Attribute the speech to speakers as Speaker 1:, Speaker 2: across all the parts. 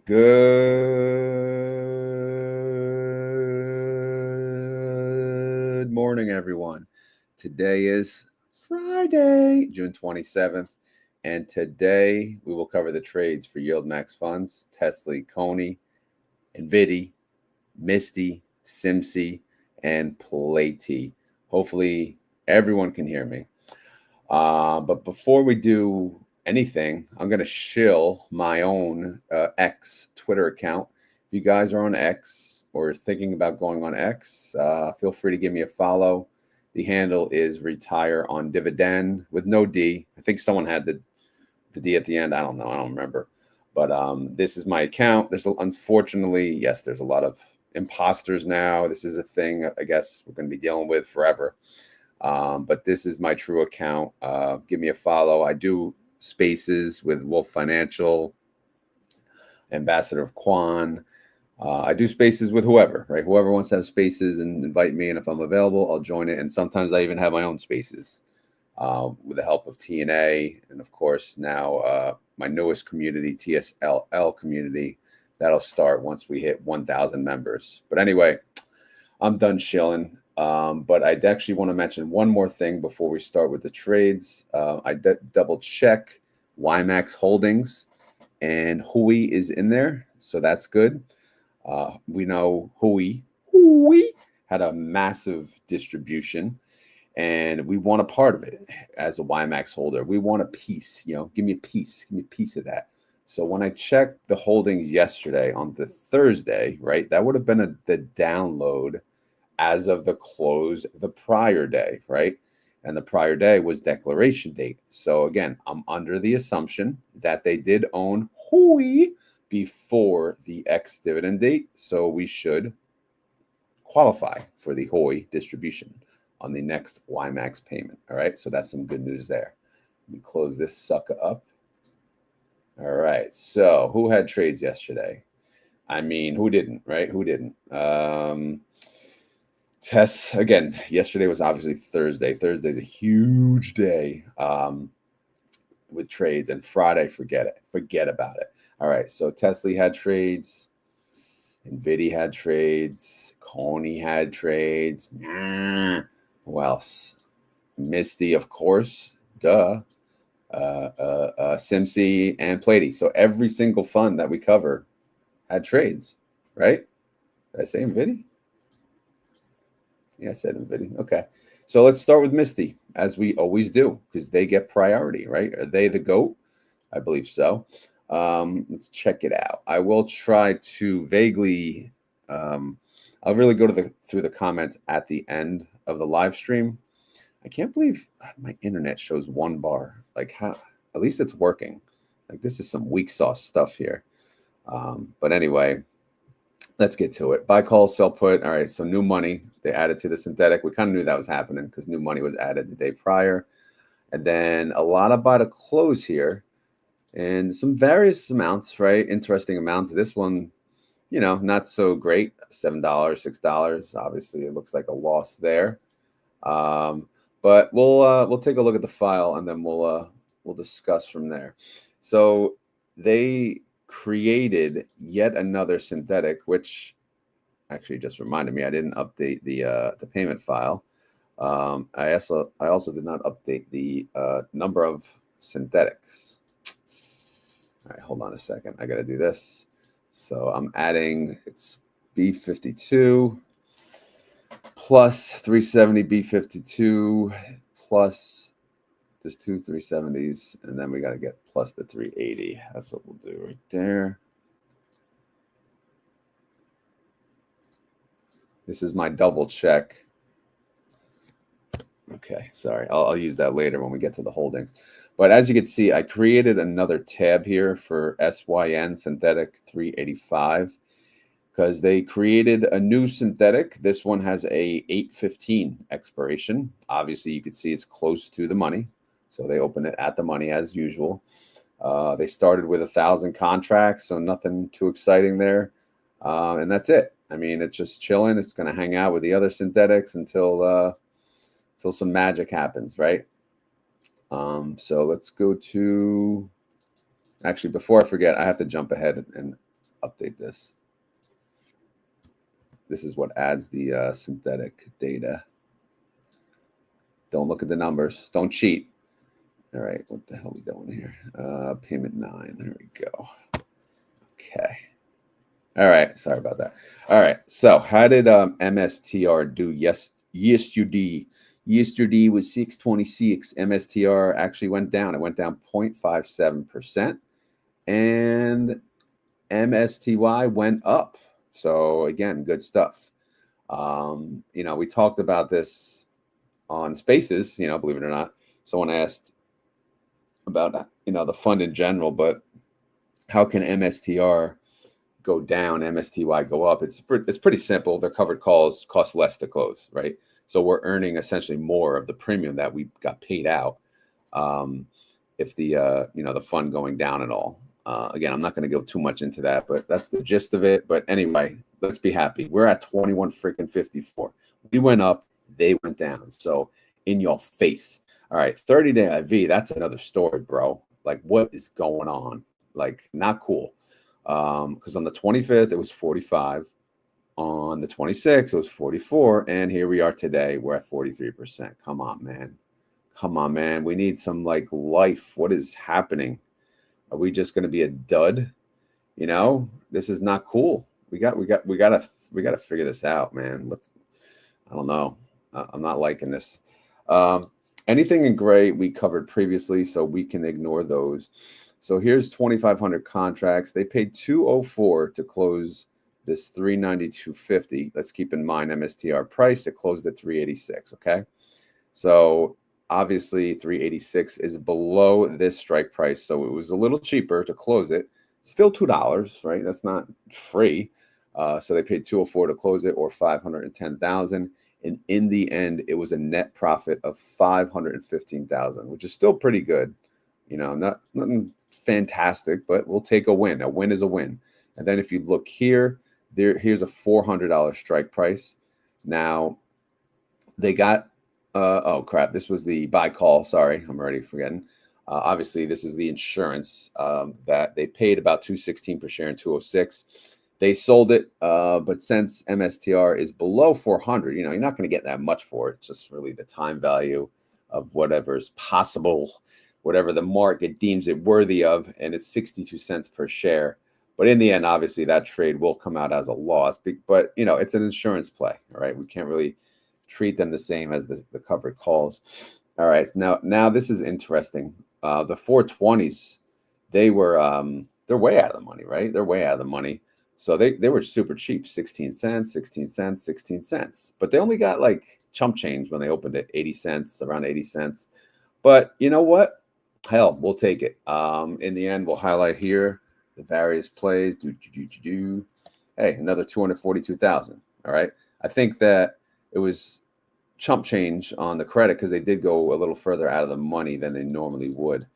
Speaker 1: Good morning, everyone. Today is Friday, June 27th, and today we will cover the trades for YieldMax funds, TSLY, CONY, NVDY, MSTY, SMCY, and PLTY. Hopefully, everyone can hear me. But before we do anything, I'm going to shill my own X Twitter account. If you guys are on X or thinking about going on X, feel free to give me a follow. The handle is retire on dividend with no D. I think someone had the D at the end. I don't know. I don't remember. But this is my account. Unfortunately, yes, there's a lot of imposters now. This is a thing I guess we're going to be dealing with forever. But this is my true account. Give me a follow. I do spaces with Wolf Financial, Ambassador of Quan. I do spaces with whoever, right? Whoever wants to have spaces and invite me. And if I'm available, I'll join it. And sometimes I even have my own spaces with the help of TNA. And of course, now my newest community, TSLY community, that'll start once we hit 1,000 members. But anyway, I'm done shilling. But I actually want to mention one more thing before we start with the trades. I double check YieldMax holdings, and Hui is in there, so that's good. We know Hui had a massive distribution, and we want a part of it as a YieldMax holder. We want a piece, give me a piece of that. So when I checked the holdings yesterday on the Thursday, right, that would have been the download as of the close the prior day, right? And the prior day was declaration date. So again, I'm under the assumption that they did own Hui before the ex-dividend date. So we should qualify for the Hui distribution on the next YieldMax payment. All right, so that's some good news there. Let me close this sucker up. All right, so who had trades yesterday? I mean, who didn't, right? Who didn't? Tests again. Yesterday was obviously Thursday. Thursday's a huge day with trades, and Friday, forget about it. All right, so TSLY had trades, NVDY had trades, CONY had trades. Who else? MSTY, of course, duh. SMCY and PLTY. So every single fund that we cover had trades, right? Did I say NVDY? Yeah, I said NVIDIA. Okay. So let's start with MSTY, as we always do, because they get priority, right? Are they the GOAT? I believe so. Let's check it out. I will try to vaguely, I'll really go through the comments at the end of the live stream. I can't believe my internet shows 1 bar. Like how, at least it's working. Like this is some weak sauce stuff here. But anyway, let's get to it. Buy call, sell put. All right, so new money. They added to the synthetic. We kind of knew that was happening because new money was added the day prior. And then a lot of buy to close here. And some various amounts, right? Interesting amounts. This one, not so great. $7, $6. Obviously, it looks like a loss there. But we'll take a look at the file and then we'll discuss from there. So they created yet another synthetic, which actually just reminded me I didn't update the payment file. I also did not update the number of synthetics. All right, hold on a second. I got to do this. So I'm adding, it's B52 plus 370 B52 plus there's 2 370s, and then we got to get plus the 380. That's what we'll do right there. This is my double check. Okay, sorry. I'll use that later when we get to the holdings. But as you can see, I created another tab here for SYN Synthetic 385 because they created a new synthetic. This one has a 8/15 expiration. Obviously, you can see it's close to the money. So they open it at the money as usual. They started with 1,000 contracts, so nothing too exciting there. And that's it. I mean, it's just chilling. It's going to hang out with the other synthetics until some magic happens, right? So let's go to, actually, before I forget, I have to jump ahead and update this. This is what adds the synthetic data. Don't look at the numbers. Don't cheat. All right, what the hell are we doing here? Payment 9. There we go. Okay. All right, sorry about that. All right, so how did MSTR do yesterday? Yesterday was 626. MSTR actually went down. It went down 0.57%. And MSTY went up. So again, good stuff. You know, we talked about this on Spaces, you know, believe it or not. Someone asked about, you know, the fund in general, but how can MSTR go down, MSTY go up? It's pretty simple. Their covered calls cost less to close, right? So we're earning essentially more of the premium that we got paid out if the you know, the fund going down at all. Again, I'm not going to go too much into that, but that's the gist of it. But anyway, let's be happy. We're at 21 freaking 54. We went up, they went down. So in your face. All right, 30-day IV, that's another story, bro. Like, what is going on? Like, not cool. Because on the 25th, it was 45. On the 26th, it was 44. And here we are today. We're at 43%. Come on, man. Come on, man. We need some, like, life. What is happening? Are we just going to be a dud? You know, this is not cool. We gotta figure this out, man. I don't know. I'm not liking this. Anything in gray we covered previously, so we can ignore those. So here's 2,500 contracts. They paid $204 to close this 392.50. Let's keep in mind MSTR price. It closed at 386. Okay, so obviously 386 is below this strike price, so it was a little cheaper to close it. Still $2, right? That's not free. So they paid $204 to close it, or $510,000. And in the end, it was a net profit of $515,000, which is still pretty good. You know, nothing fantastic, but we'll take a win. A win is a win. And then if you look here, here's a $400 strike price. Now, they got, oh crap, this was the buy call. Sorry, I'm already forgetting. Obviously, this is the insurance that they paid about $216 per share in 206. They sold it, but since MSTR is below 400, you know, you're not going to get that much for it. It's just really the time value of whatever's possible, whatever the market deems it worthy of, and it's 62 cents per share. But in the end, obviously, that trade will come out as a loss. But, you know, it's an insurance play, all right? We can't really treat them the same as the covered calls. All right, now this is interesting. The 420s, they're way out of the money, right? They're way out of the money. So they were super cheap, 16 cents, 16 cents, 16 cents. But they only got like chump change when they opened it, 80 cents, around 80 cents. But you know what? Hell, we'll take it. In the end, we'll highlight here the various plays. Hey, another 242,000. All right. I think that it was chump change on the credit because they did go a little further out of the money than they normally would.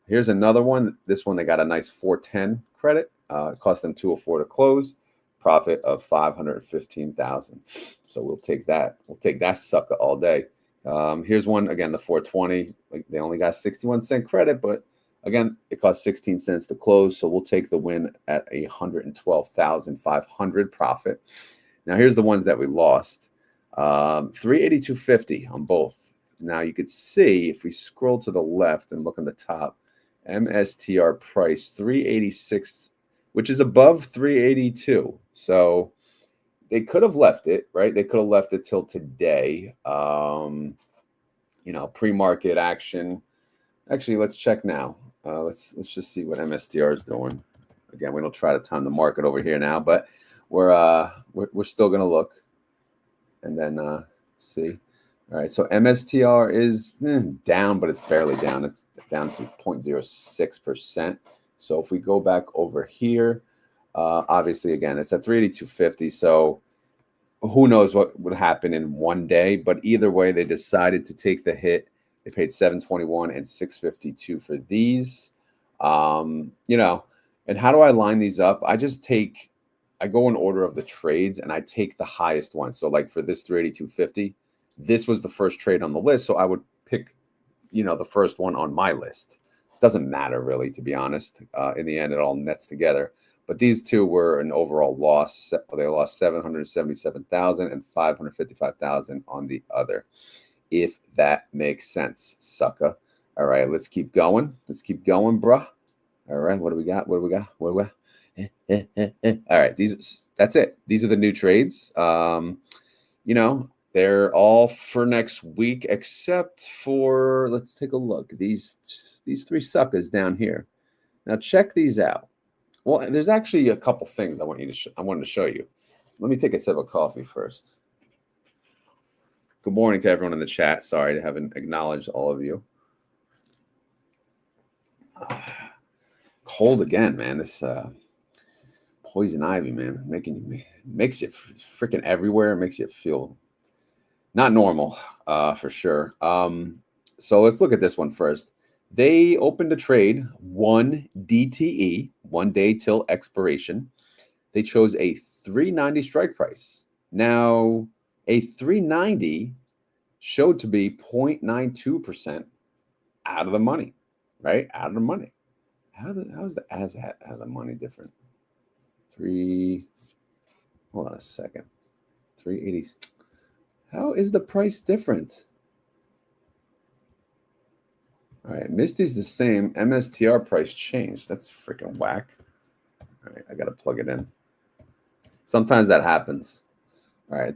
Speaker 1: Here's another one. This one, they got a nice 410 credit. It cost them $204 to close. Profit of $515,000. So we'll take that. We'll take that sucker all day. Here's one again, the 420. Like, they only got 61-cent credit, but again, it cost 16 cents to close. So we'll take the win at $112,500 profit. Now here's the ones that we lost. 382.50 on both. Now you could see if we scroll to the left and look on the top, MSTR price 386, which is above 382. So they could have left it, right? They could have left it till today. You know, pre-market action. Actually, let's check now. Let's just see what MSTR is doing. Again, we don't try to time the market over here now, but we're still gonna look and then see. All right, so MSTR is down, but it's barely down. It's down to 0.06%. So if we go back over here, obviously, again, it's at 382.50. So who knows what would happen in one day. But either way, they decided to take the hit. They paid $721 and $652 for these. You know, and how do I line these up? I go in order of the trades, and I take the highest one. So like for this 382.50, this was the first trade on the list. So I would pick, you know, the first one on my list. Doesn't matter really, to be honest. In the end, it all nets together. But these two were an overall loss. They lost 777,000 and 555,000 on the other, if that makes sense, sucker. All right, let's keep going. Let's keep going, bruh. All right, what do we got? What do we got? What do we got? All right, that's it. These are the new trades. You know, they're all for next week, except for, let's take a look. These three suckers down here. Now check these out. Well, there's actually a couple things I wanted to show you. Let me take a sip of coffee first. Good morning to everyone in the chat. Sorry to haven't acknowledged all of you. Cold again, man. This poison ivy, man, makes you freaking everywhere. It makes you feel not normal, for sure. So let's look at this one first. They opened a trade, 1 DTE, 1 day till expiration. They chose a 390 strike price. Now, a 390 showed to be 0.92% out of the money, right? Out of the money. How's the ASAT out of the money different? Hold on a second. 380. How is the price different? All right, MSTY's the same. MSTR price changed. That's freaking whack. All right, I got to plug it in. Sometimes that happens. All right,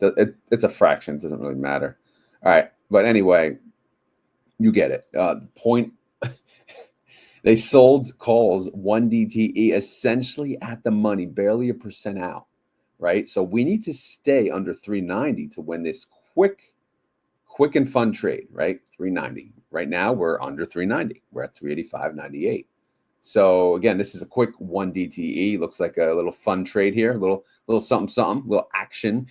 Speaker 1: it's a fraction. It doesn't really matter. All right, but anyway, you get it. They sold calls 1 DTE essentially at the money, barely a percent out, right? So we need to stay under 390 to win this quick and fun trade, right? 390. Right now we're under 390. We're at 385.98. So again, this is a quick 1 DTE. Looks like a little fun trade here, a little something, little action.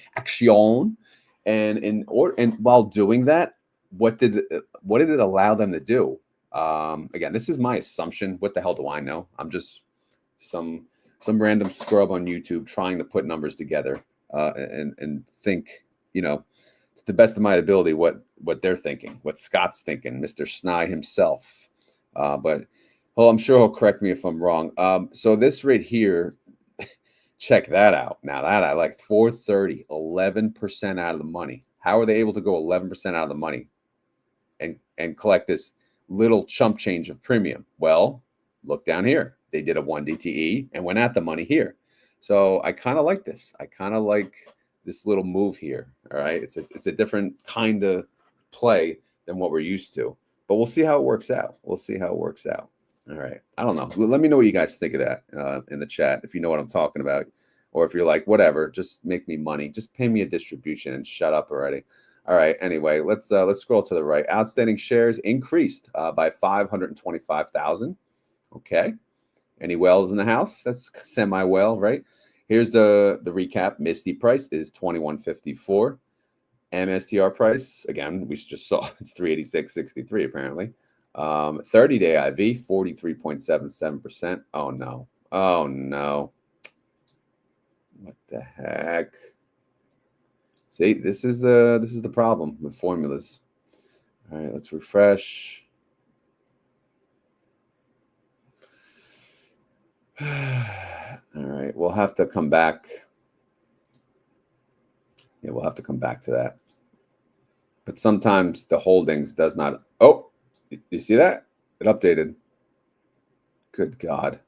Speaker 1: And while doing that, what did it allow them to do? Again, this is my assumption. What the hell do I know? I'm just some random scrub on YouTube trying to put numbers together and think, you know, to the best of my ability what they're thinking, what Scott's thinking, Mr. SNY himself. But I'm sure he'll correct me if I'm wrong. So this right here, check that out. Now that I like 430, 11% out of the money. How are they able to go 11% out of the money and collect this little chump change of premium? Well, look down here. They did a 1 DTE and went at the money here. So I kind of like this. I kind of like this little move here. All right. It's a different kind of play than what we're used to, but we'll see how it works out. We'll see how it works out. All right. I don't know. Let me know what you guys think of that in the chat. If you know what I'm talking about, or if you're like, whatever, just make me money, just pay me a distribution and shut up already. All right. Anyway, let's scroll to the right. Outstanding shares increased by 525,000. Okay. Any whales in the house? That's semi-whale, right? Here's the recap. MSTY price is 21.54. MSTR price, again, we just saw it's 386.63 apparently. 30-day IV, 43.77%. Oh no. Oh no. What the heck? See, this is the problem with formulas. All right, let's refresh. All right, we'll have to come back. Yeah, we'll have to come back to that. But sometimes the holdings does not. Oh, you see that? It updated. Good God.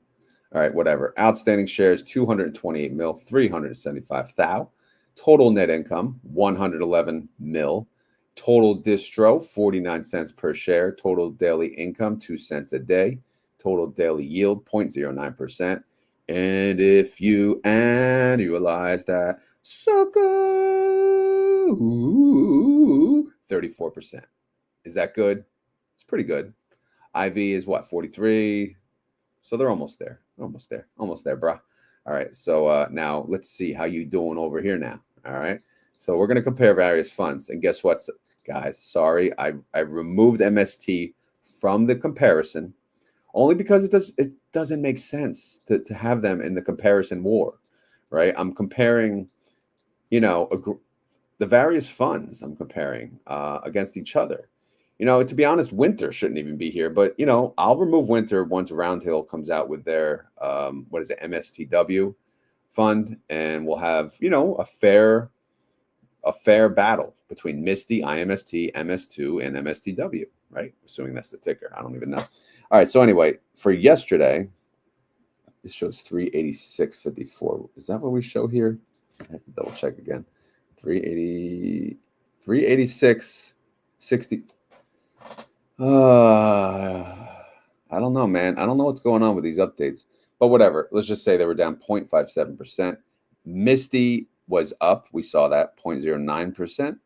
Speaker 1: All right, whatever. Outstanding shares, 228 mil, 375 thou. Total net income, 111 mil. Total distro, 49 cents per share. Total daily income, 2 cents a day. Total daily yield, 0.09%. And if you annualize that, sucker, 34%. Is that good? It's pretty good. IV is what, 43? So they're almost there. Almost there, bruh. All right, so now let's see how you doing over here now. All right, so we're going to compare various funds. And guess what, guys? Sorry, I removed MST from the comparison only because it doesn't make sense to have them in the comparison war, right? I'm comparing, you know, the various funds I'm comparing against each other. You know, to be honest, Winter shouldn't even be here, but you know, I'll remove Winter once Roundhill comes out with their what is it, MSTW fund, and we'll have, you know, a fair battle between MSTY, IMST, MS2, and MSTW, right? Assuming that's the ticker. I don't even know. All right. So anyway, for yesterday, this shows 386.54. Is that what we show here? I have to double check again. 380, 386.60. I don't know, man. I don't know what's going on with these updates, but whatever. Let's just say they were down 0.57%. MSTY was up. We saw that 0.09%.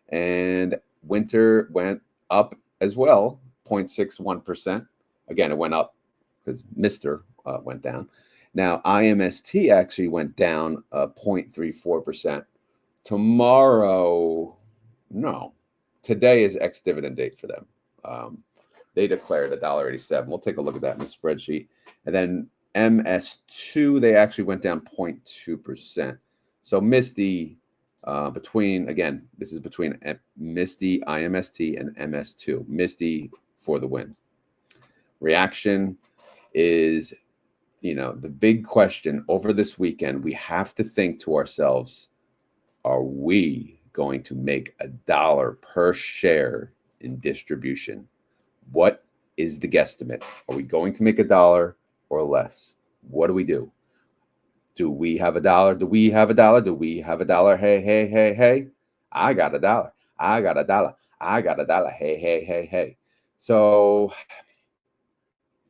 Speaker 1: And Winter went up as well, 0.61%. Again, it went up because Mr. Went down. Now, IMST actually went down 0.34%. Tomorrow, no. Today is ex-dividend date for them. They declared $1.87. We'll take a look at that in the spreadsheet. And then MS2, they actually went down 0.2%. So MSTY between, again, this is between MSTY, IMST, and MS2. MSTY for the win. Reaction is, you know, the big question over this weekend. We have to think to ourselves, are we going to make $1 per share in distribution? What is the guesstimate? Are we going to make $1 or less? What do we do? Do we have $1? Do we have $1? Do we have $1? Hey, hey, hey, hey. I got $1. I got $1. I got $1. Hey, hey, hey, hey. So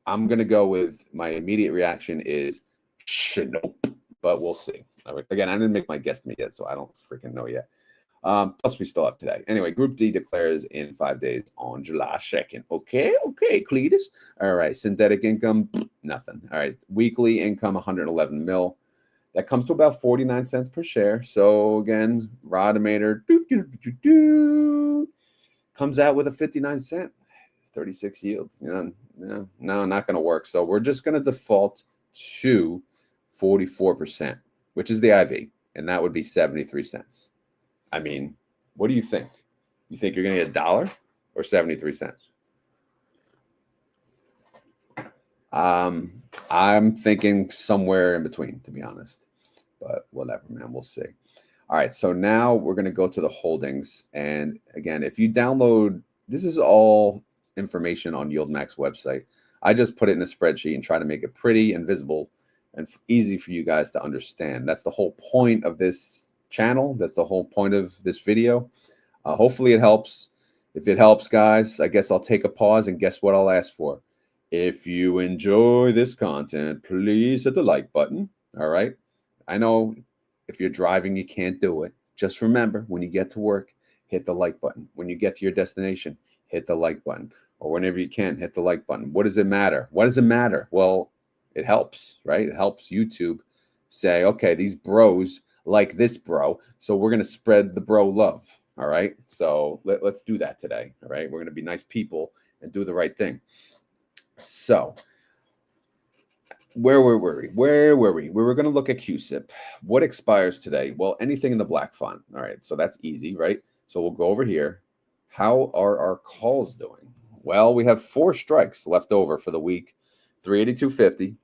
Speaker 1: I'm going to go with my immediate reaction is nope, but we'll see. Again, I didn't make my guesstimate yet, so I don't freaking know yet. Plus, we still have today. Anyway, Group D declares in 5 days on July 2nd. Okay, Cletus. All right, synthetic income, nothing. All right, weekly income, 111 mil. That comes to about 49 cents per share. So again, Rodemator comes out with a 59 cent, 36 yields. No, not going to work. So we're just going to default to 44%, which is the IV, and that would be 73 cents. I mean, what do you think? You think you're going to get $1 or 73 cents? I'm thinking somewhere in between, to be honest. But whatever, man, we'll see. All right, so now we're going to go to the holdings. And again, if you download, this is all information on YieldMax website. I just put it in a spreadsheet and try to make it pretty and visible and easy for you guys to understand. That's the whole point of this channel. That's the whole point of this video. Hopefully it helps. If it helps, guys, I guess I'll take a pause, and guess what I'll ask for? If you enjoy this content, please hit the like button. All right. I know if you're driving, you can't do it. Just remember, when you get to work, hit the like button. When you get to your destination, hit the like button. Or whenever you can, hit the like button. What does it matter? What does it matter? Well, it helps, right? It helps YouTube say, okay, these bros like this bro, so we're going to spread the bro love. All right. So let's do that today. All right. We're going to be nice people and do the right thing. So where were we? We were going to look at QSIP. What expires today? Well, anything in the black font. All right. So that's easy, right? So we'll go over here. How are our calls doing? Well, we have 4 strikes left over for the week. 382.50.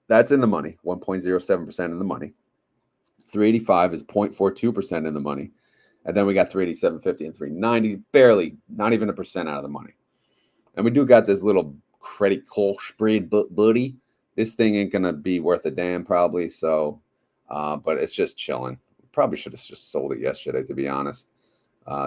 Speaker 1: That's in the money. 1.07% in the money. 385 is 0.42% in the money. And then we got 387.50 and 390, barely, not even 1% out of the money. And we do got this little credit call spread buddy. This thing ain't going to be worth a damn probably. So, but it's just chilling. Probably should have just sold it yesterday, to be honest.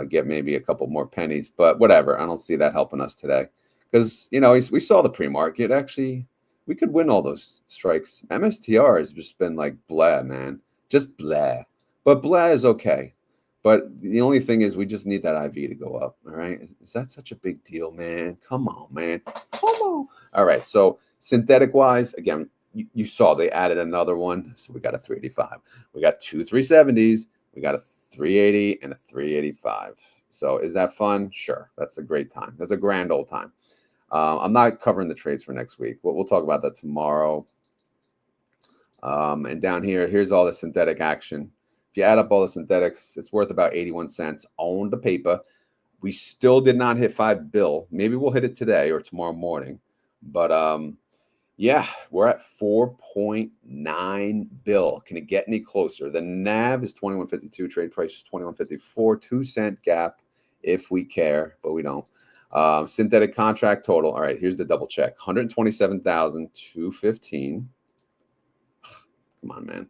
Speaker 1: Get maybe a couple more pennies, but whatever. I don't see that helping us today because, you know, we saw the pre-market. Actually, we could win all those strikes. MSTR has just been like blah, man. Just blah. But blah is okay. But the only thing is we just need that IV to go up. All right. Is that such a big deal, man? Come on, man. Come on. All right. So synthetic wise, again, you saw they added another one. So we got a 385. We got 2 370s. We got a 380 and a 385. So is that fun? Sure. That's a great time. That's a grand old time. I'm not covering the trades for next week. We'll talk about that tomorrow. And down here, here's all the synthetic action. If you add up all the synthetics, it's worth about 81 cents on the paper. We still did not hit 5 bill. Maybe we'll hit it today or tomorrow morning. But yeah, we're at 4.9 bill. Can it get any closer? The NAV is 21.52. Trade price is 21.54. 2-cent gap if we care, but we don't. Synthetic contract total. All right, here's the double check. 127,215. Come on, man.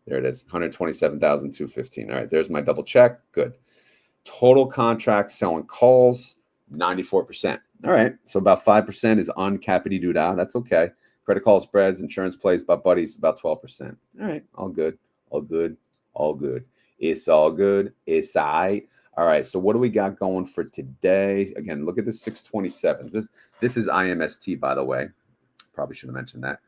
Speaker 1: There it is. 127,215. All right, there's my double check. Good. Total contract selling calls, 94%. All right, so about 5% is uncappity doodah. That's okay. Credit call spreads, insurance plays, but buddies, about 12%. All right, all good, all good, all good. It's all good. It's all right. All right, so what do we got going for today? Again, look at the 627s. This is IMST, by the way. Probably should have mentioned that.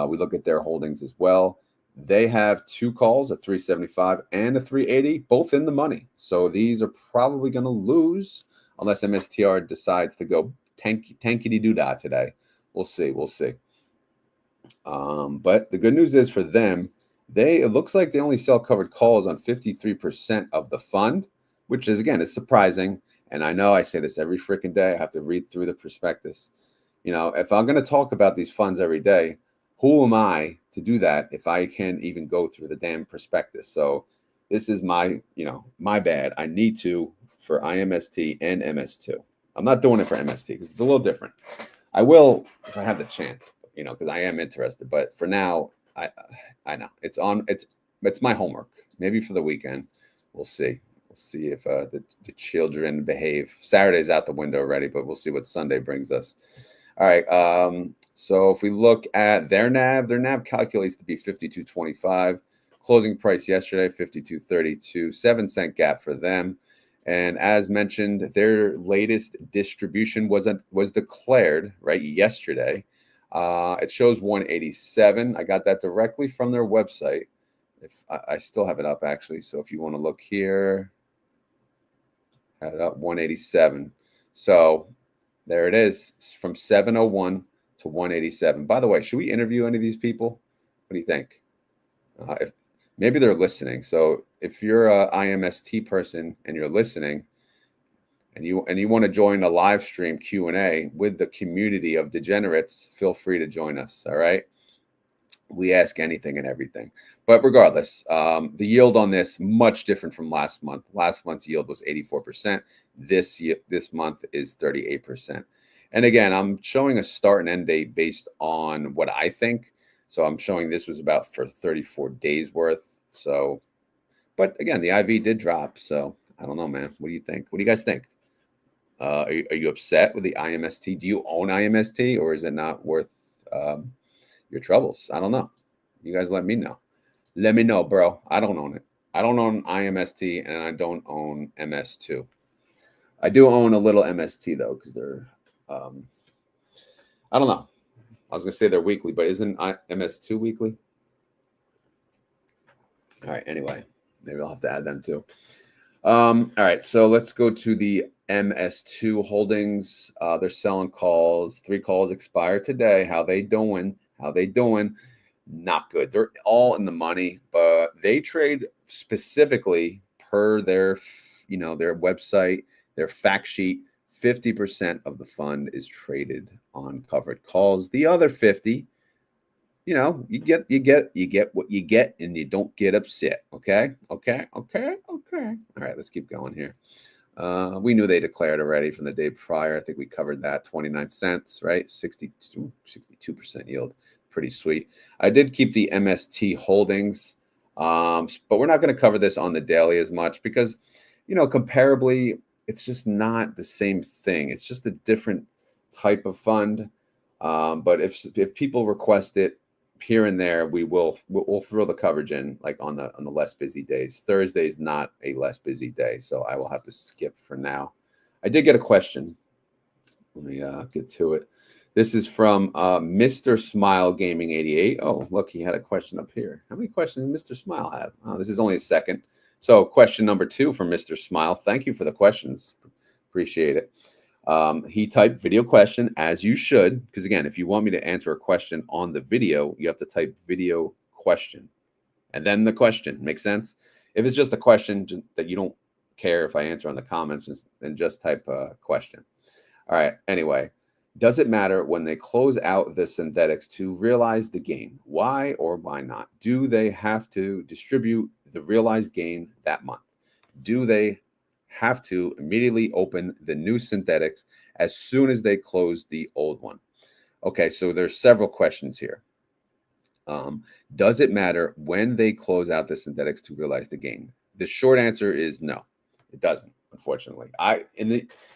Speaker 1: We look at their holdings as well. They have 2 calls, a 375 and a 380, both in the money. So these are probably going to lose unless MSTR decides to go tankity doo-dah today. We'll see. We'll see. But the good news is for them, it looks like they only sell covered calls on 53% of the fund, which is, again, is surprising. And I know I say this every freaking day. I have to read through the prospectus. You know, if I'm going to talk about these funds every day, who am I to do that if I can't even go through the damn prospectus? So this is my bad. I need to for IMST and MS2. I'm not doing it for MST because it's a little different. I will if I have the chance, because I am interested. But for now, I know it's my homework. Maybe for the weekend, we'll see. We'll see if the children behave. Saturday's out the window already, but we'll see what Sunday brings us. All right. So if we look at their NAV calculates to be 52.25. Closing price yesterday, 52.32. 7-cent gap for them. And as mentioned, their latest distribution was declared right yesterday. It shows 187. I got that directly from their website. If I still have it up actually. So if you want to look here, had it up 187. So there it is, from 701 to 187. By the way, should we interview any of these people? What do you think? Maybe they're listening. So if you're a IMST person and you're listening, and you want to join a live stream Q&A with the community of degenerates, feel free to join us. All right. We ask anything and everything. But regardless, the yield on this much different from last month. Last month's yield was 84%. This month is 38%. And again, I'm showing a start and end date based on what I think. So I'm showing this was about for 34 days worth. So, but again, the IV did drop. So I don't know, man. What do you think? What do you guys think? Are you upset with the IMST? Do you own IMST, or is it not worth your troubles? I don't know. You guys let me know. Let me know, bro. I don't own it. I don't own IMST, and I don't own MS2. I do own a little MST though, because they're I don't know. I was gonna say they're weekly, but isn't MS2 weekly? All right. Anyway, maybe I'll have to add them too. All right. So let's go to the MS2 holdings. They're selling calls. 3 calls expire today. How they doing? How they doing? Not good. They're all in the money, but they trade specifically per their, their website, their fact sheet. 50% of the fund is traded on covered calls. The other 50, you get what you get, and you don't get upset. Okay. All right, let's keep going here. We knew they declared already from the day prior. I think we covered that. 29 cents, right? 62% yield. Pretty sweet. I did keep the MST holdings, but we're not going to cover this on the daily as much because, comparably, it's just not the same thing. It's just a different type of fund. But if people request it here and there, we'll throw the coverage in like on the less busy days. Thursday is not a less busy day, so I will have to skip for now. I did get a question. Let me get to it. This is from Mr. Smile Gaming 88. Oh, look, he had a question up here. How many questions does Mr. Smile have? Oh, this is only a second. So question number 2 from Mr. Smile. Thank you for the questions. Appreciate it. He typed video question, as you should, because again, if you want me to answer a question on the video, you have to type video question and then the question. Make sense? If it's just a question that you don't care if I answer on the comments, then just type a question. All right. Anyway, does it matter when they close out the synthetics to realize the gain? Why or why not? Do they have to distribute the realized gain that month? Do they have to immediately open the new synthetics as soon as they close the old one? Okay, so there's several questions here. Does it matter when they close out the synthetics to realize the gain? The short answer is no, it doesn't, unfortunately.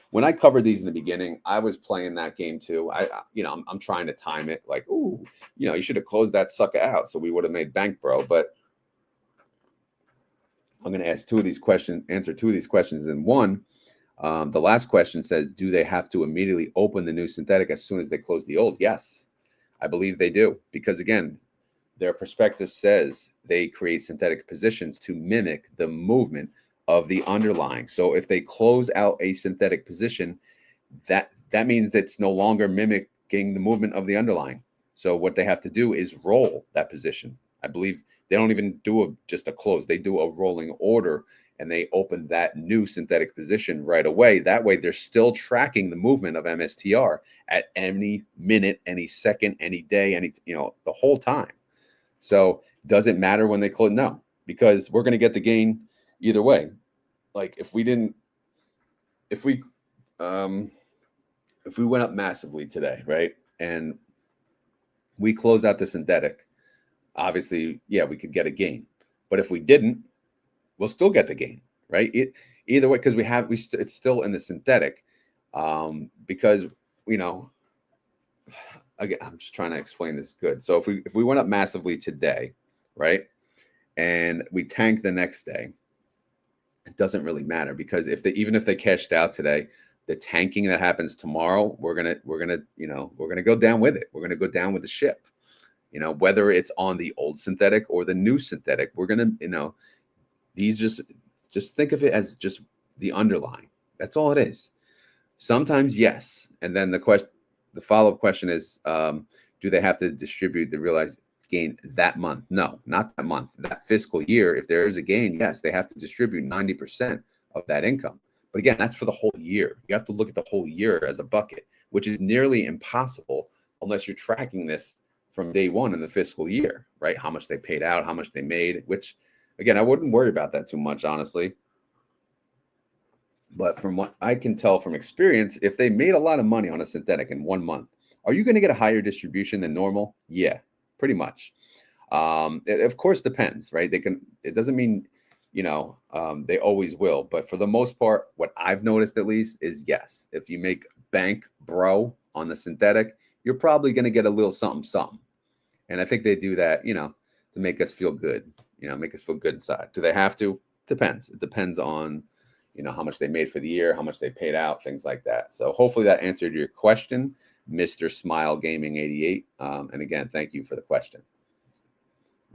Speaker 1: When I covered these in the beginning, I was playing that game too. I'm trying to time it like, ooh, you should have closed that sucker out so we would have made bank, bro. But I'm going to answer two of these questions in one. The last question says, do they have to immediately open the new synthetic as soon as they close the old? Yes, I believe they do. Because again, their prospectus says they create synthetic positions to mimic the movement of the underlying. So if they close out a synthetic position, that means it's no longer mimicking the movement of the underlying. So what they have to do is roll that position. I believe they don't even do just a close. They do a rolling order, and they open that new synthetic position right away. That way, they're still tracking the movement of MSTR at any minute, any second, any day, the whole time. So does it matter when they close? No, because we're going to get the gain either way. Like if we went up massively today, right, and we closed out the synthetic, obviously, yeah, we could get a gain. But if we didn't, we'll still get the gain, right? Either way, because it's still in the synthetic, because again, I'm just trying to explain this good. So if we went up massively today, right, and we tank the next day, it doesn't really matter, because even if they cashed out today, the tanking that happens tomorrow, we're gonna go down with it. We're gonna go down with the ship. Whether it's on the old synthetic or the new synthetic, we're gonna, these just think of it as just the underlying. That's all it is. Sometimes yes, and then the follow-up question is, do they have to distribute the realized gain that month? No, not that month. That fiscal year, if there is a gain, yes, they have to distribute 90% of that income. But again, that's for the whole year. You have to look at the whole year as a bucket, which is nearly impossible unless you're tracking this from day one in the fiscal year, right? How much they paid out, how much they made, which again, I wouldn't worry about that too much, honestly. But from what I can tell from experience, if they made a lot of money on a synthetic in 1 month, are you going to get a higher distribution than normal? Yeah, pretty much. It of course depends, right? It doesn't mean, they always will. But for the most part, what I've noticed at least is yes. If you make bank bro on the synthetic, you're probably going to get a little something, something. And I think they do that, to make us feel good, make us feel good inside. Do they have to? Depends. It depends on, how much they made for the year, how much they paid out, things like that. So hopefully that answered your question, Mr. Smile Gaming 88. And again, thank you for the question.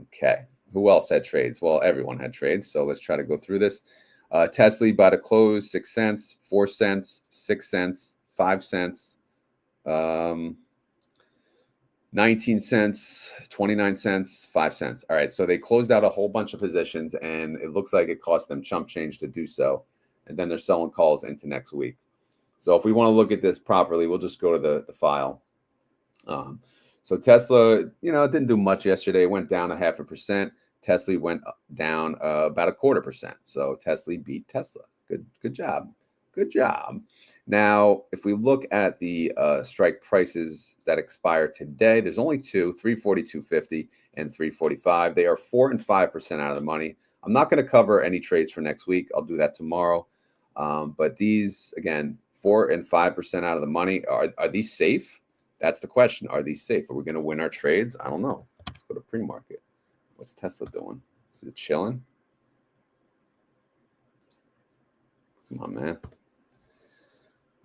Speaker 1: Okay. Who else had trades? Well, everyone had trades. So let's try to go through this. TSLY by the close, 6 cents, 4 cents, 6 cents, 5 cents, 19 cents, 29 cents, 5 cents. All right. So they closed out a whole bunch of positions, and it looks like it cost them chump change to do so. And then they're selling calls into next week. So if we want to look at this properly, we'll just go to the file. So Tesla, it didn't do much yesterday. It went down 0.5%. TSLY went down about 0.25%. So TSLY beat Tesla. Good job. Good job. Now, if we look at the strike prices that expire today, there's only two, 342.50 and 345. They are 4 and 5% out of the money. I'm not going to cover any trades for next week. I'll do that tomorrow. But these, again, 4 and 5% out of the money, are these safe? That's the question. Are these safe? Are we going to win our trades? I don't know. Let's go to pre-market. What's Tesla doing? Is it chilling? Come on, man.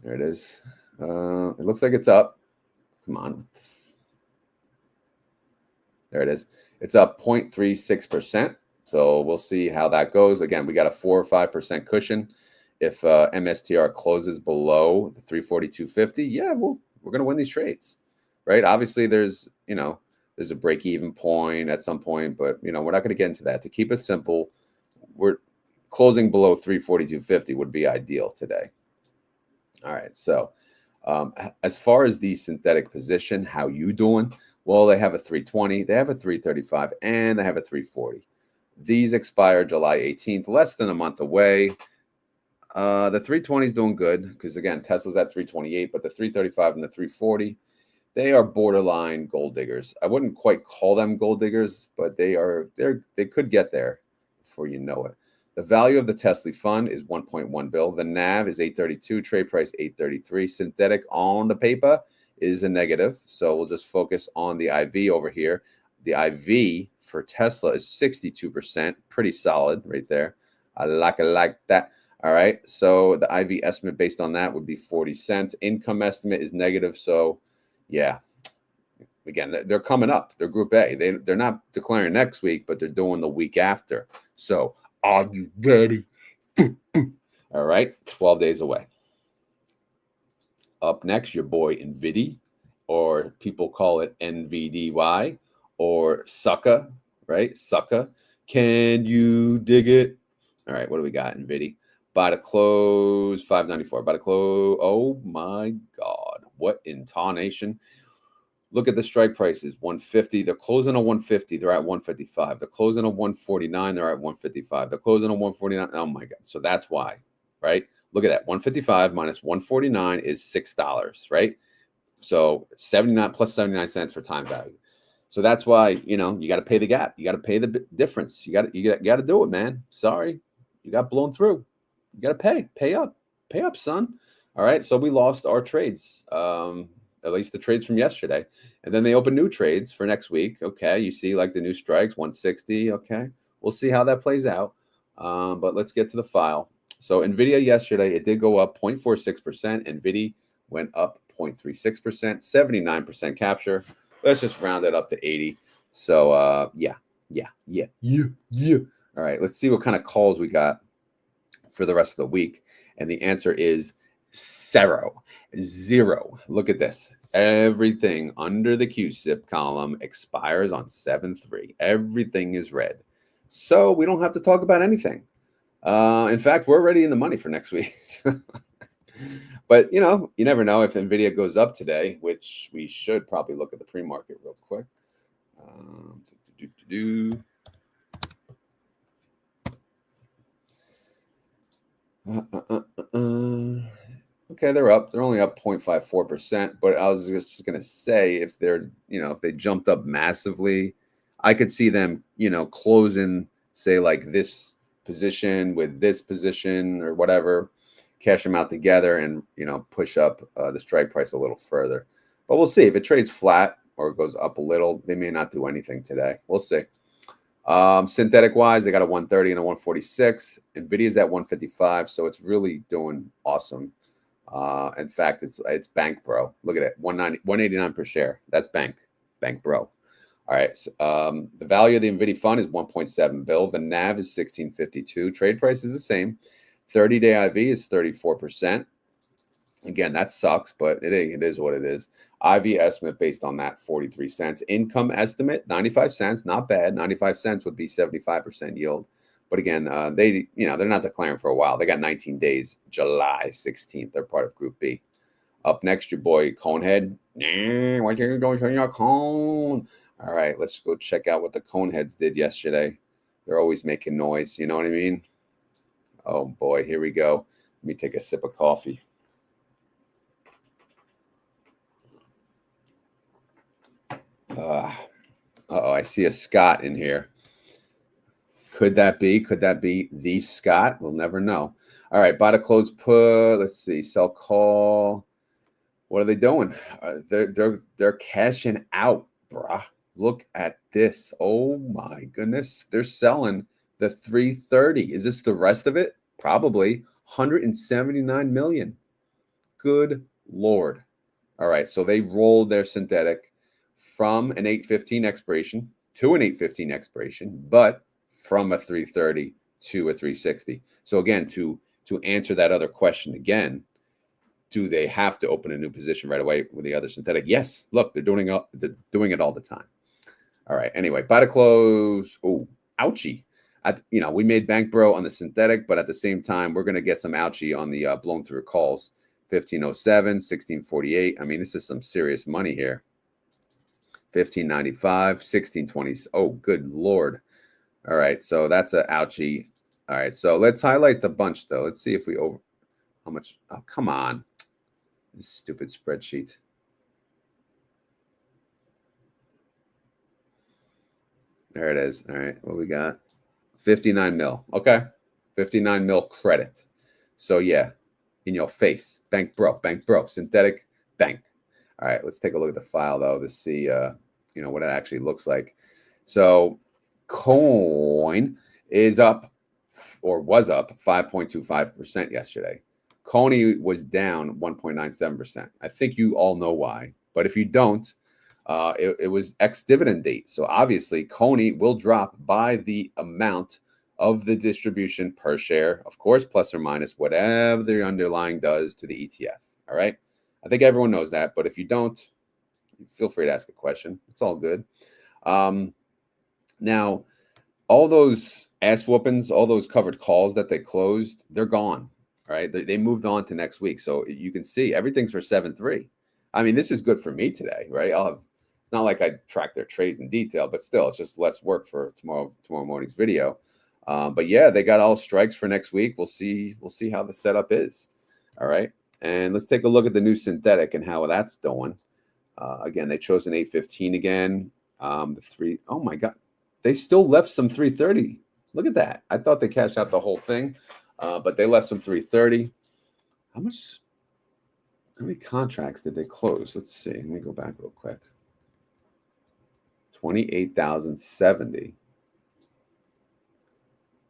Speaker 1: There it is. It looks like it's up. Come on. There it is. It's up 0.36%. So we'll see how that goes. Again, we got a 4 or 5% cushion. If MSTR closes below the 342.50, yeah, we're going to win these trades, right? Obviously, there's a break-even point at some point, but we're not going to get into that. To keep it simple, we're closing below 342.50 would be ideal today. All right, so as far as the synthetic position, how you doing? Well, they have a 320, they have a 335, and they have a 340. These expire July 18th, less than a month away. The 320 is doing good because, again, Tesla's at 328, but the 335 and the 340, they are borderline gold diggers. I wouldn't quite call them gold diggers, but they could get there before you know it. The value of the TSLY fund is 1.1 bill. The NAV is 832, trade price 833. Synthetic on the paper is a negative, so we'll just focus on the IV over here. The IV for Tesla is 62%, pretty solid right there. I like that. All right, so the IV estimate based on that would be 40 cents. Income estimate is negative, so yeah. Again, they're coming up. They're Group A. They're not declaring next week, but they're doing the week after. So are you ready? All right, 12 days away. Up next, your boy NVDY, or people call it NVDY, or sucker, right? Sucker. Can you dig it? All right, what do we got, NVDY? By the close, 594. By the close, oh my God, what intonation. Look at the strike prices, 150. They're closing on 150. They're at 155. They're closing on 149. They're at 155. They're closing on 149. Oh my God. So that's why, right? Look at that. 155 minus 149 is $6, right? So 79 plus 79 cents for time value. So that's why, you got to pay the gap. You got to pay the difference. You got to do it, man. Sorry. You got blown through. You got to pay up, son. All right. So we lost our trades. At least the trades from yesterday. And then they open new trades for next week. Okay, you see like the new strikes, 160. Okay, we'll see how that plays out. But let's get to the file. So NVIDIA yesterday, it did go up 0.46%. NVIDIA went up 0.36%, 79% capture. Let's just round it up to 80. So yeah. All right, let's see what kind of calls we got for the rest of the week. And the answer is zero. Look at this. Everything under the QSIP column expires on 7/3. Everything is red. So we don't have to talk about anything. In fact, we're already in the money for next week. But, you never know if NVIDIA goes up today, which we should probably look at the pre-market real quick. Okay, they're up. They're only up 0.54%. But I was just going to say, if they're, if they jumped up massively, I could see them, closing, say, like this position with this position or whatever, cash them out together and, push up the strike price a little further. But we'll see. If it trades flat or it goes up a little, they may not do anything today. We'll see. Synthetic wise, they got a 130 and a 146. NVIDIA's at 155, so it's really doing awesome. In fact, it's bank, bro. Look at it, 189 per share. That's bank, bro. All right. So, the value of the NVIDIA fund is 1.7 bill. The NAV is 1652. Trade price is the same. 30-day IV is 34%. Again, that sucks, but it is what it is. IV estimate based on that, 43 cents. Income estimate, 95 cents. Not bad. 95 cents would be 75% yield. But again, they're not declaring for a while. They got 19 days, July 16th. They're part of Group B. Up next, your boy Conehead. What you doing on your cone? All right, let's go check out what the Coneheads did yesterday. They're always making noise. You know what I mean? Oh boy, here we go. Let me take a sip of coffee. I see a Scott in here. Could that be the Scott? We'll never know. All right, buy to close put. Let's see, sell call. What are they doing? They're cashing out, bruh. Look at this. Oh my goodness, they're selling the 330. Is this the rest of it? Probably 179 million. Good Lord. All right, so they rolled their synthetic from an 815 expiration to an 815 expiration, but from a 330 to a 360. So again, to answer that other question again, do they have to open a new position right away with the other synthetic? Yes. Look, they're doing it all the time. All right. Anyway, buy to close. Oh, ouchie. we made Bank Bro on the synthetic, but at the same time, we're going to get some ouchie on the blown through calls. 1507, 1648. I mean, this is some serious money here. 1595, 1620. Oh, good Lord. All right, so that's an ouchie. All right, so let's highlight the bunch, though. Let's see if we over how much. Oh, come on. This stupid spreadsheet. There it is. All right, what we got? 59 mil. Okay, 59 mil credit. So yeah, in your face. Bank Bro, synthetic bank. All right, let's take a look at the file though to see what it actually looks like. So coin is up or was up 5.25% yesterday. CONY was down 1.97%. I think you all know why, but if you don't, it was ex-dividend date. So obviously CONY will drop by the amount of the distribution per share, of course, plus or minus whatever the underlying does to the ETF. All right. I think everyone knows that, but if you don't, feel free to ask a question. It's all good. Now, all those ass whoopings, all those covered calls that they closed, they're gone. All right. They moved on to next week. So you can see everything's for 7.3. I mean, this is good for me today, right? It's not like I track their trades in detail, but still, it's just less work for tomorrow morning's video. But yeah, they got all strikes for next week. We'll see how the setup is. All right. And let's take a look at the new synthetic and how that's doing. Again, they chose an 815 again. Oh my God. They still left some 330. Look at that. I thought they cashed out the whole thing, but they left some 330. How many contracts did they close? Let's see. Let me go back real quick. 28,070.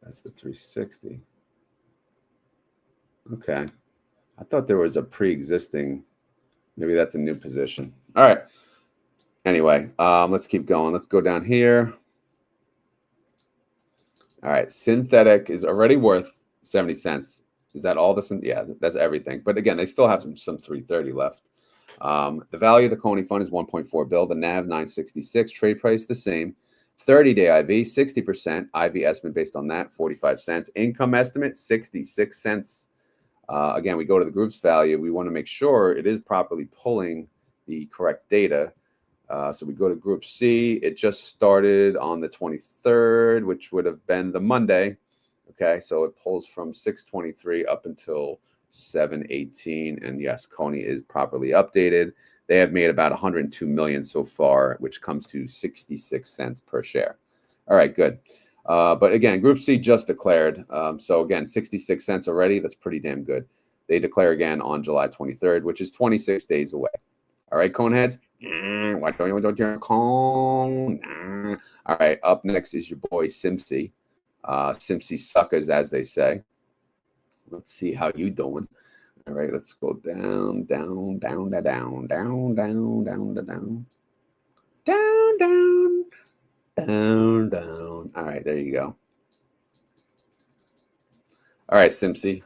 Speaker 1: That's the 360. Okay. I thought there was a pre-existing. Maybe that's a new position. All right. Anyway, let's keep going. Let's go down here. All right. Synthetic is already worth 70 cents. Is that all the? Yeah, that's everything. But again, they still have some 330 left. The value of the CONY fund is 1.4 bill. The NAV 966. Trade price the same. 30-day IV 60%. IV estimate based on that 45 cents. Income estimate 66 cents. Again, we go to the group's value. We want to make sure it is properly pulling the correct data. So we go to Group C. It just started on the 23rd, which would have been the Monday. Okay, so it pulls from 623 up until 718. And yes, CONY is properly updated. They have made about 102 million so far, which comes to 66 cents per share. All right, good. But again, Group C just declared. So again, 66 cents already. That's pretty damn good. They declare again on July 23rd, which is 26 days away. All right, Coneheads. Why don't you want to Cone? All right, up next is your boy SMCY. SMCY suckers, as they say. Let's see how you doing. All right, let's go down, down, down, down, down, down, down, down, down, down, down, down, down. All right, there you go. All right, SMCY.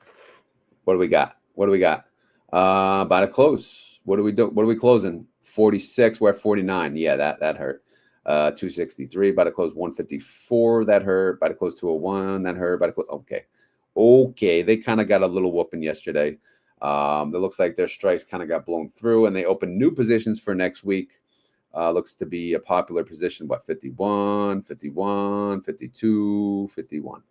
Speaker 1: What do we got? What do we got? About to close. What do we do? What are we closing? 46. We're at 49. Yeah, that hurt. 263. About to close 154. That hurt. About to close 201. That hurt. About to close. Okay. They kind of got a little whooping yesterday. It looks like their strikes kind of got blown through, and they opened new positions for next week. Looks to be a popular position. What, 51, 51, 52, 51.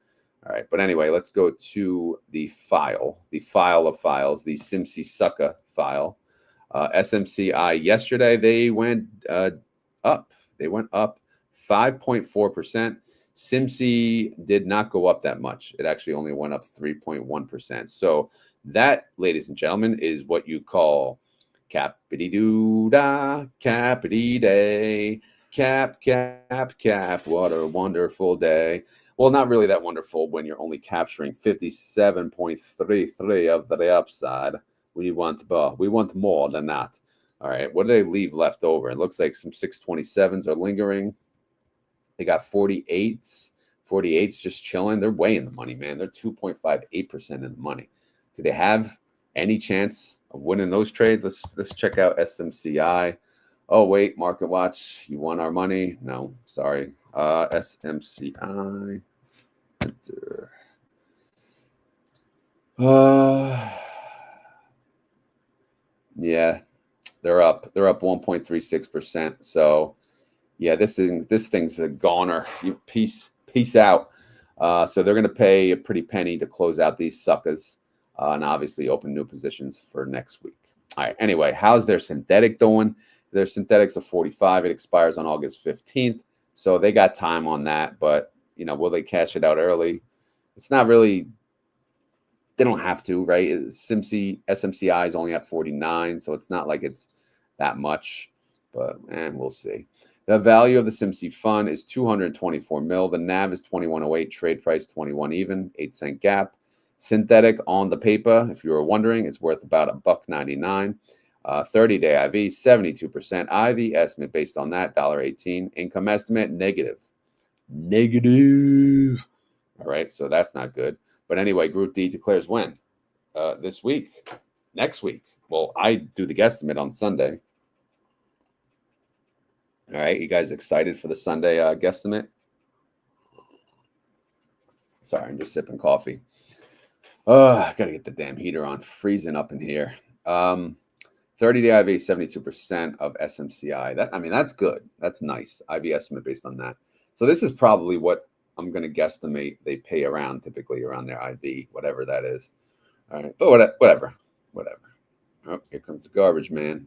Speaker 1: All right. But anyway, let's go to the file of files, the SMCY sucker file. SMCY yesterday, they went up. They went up 5.4%. SMCY did not go up that much. It actually only went up 3.1%. So that, ladies and gentlemen, is what you call cap-a-dee-doo-da, cap-a-dee-day, cap, cap, cap. What a wonderful day. Well, not really that wonderful when you're only capturing 57.33 of the upside. We want more than that. All right, what do they leave left over? It looks like some 627s are lingering. They got 48s. 48s just chilling. They're way in the money, man. They're 2.58% in the money. Do they have any chance of winning those trades? Let's check out SMCY. Oh, wait, Market Watch. You won our money? No, sorry. SMCY. Enter. Yeah, they're up. They're up 1.36%. So yeah, this thing's a goner. You peace out. So they're going to pay a pretty penny to close out these suckers, and obviously open new positions for next week. All right. Anyway, how's their synthetic doing? Their synthetic's a 45. It expires on August 15th. So they got time on that. But, you know, will they cash it out early? It's not really. They don't have to, right? SMCI is only at 49. So it's not like it's that much. But, we'll see. The value of the SMCY fund is 224 mil. The NAV is 2108. Trade price 21 even. 8-cent gap. Synthetic on the paper, if you were wondering, it's worth about $1.99. 30-day IV 72%. IV estimate based on that $1.18. Income estimate negative. All right, so that's not good. But anyway, Group D declares when? This week, next week. Well, I do the guesstimate on Sunday. All right, you guys excited for the Sunday guesstimate? Sorry, I'm just sipping coffee. I got to get the damn heater on. Freezing up in here. 30-day IV, 72% of SMCI. That's good. That's nice. IV estimate based on that. So this is probably what I'm going to guesstimate they pay around, typically around their IV, whatever that is. All right, but whatever. Oh, here comes the garbage man.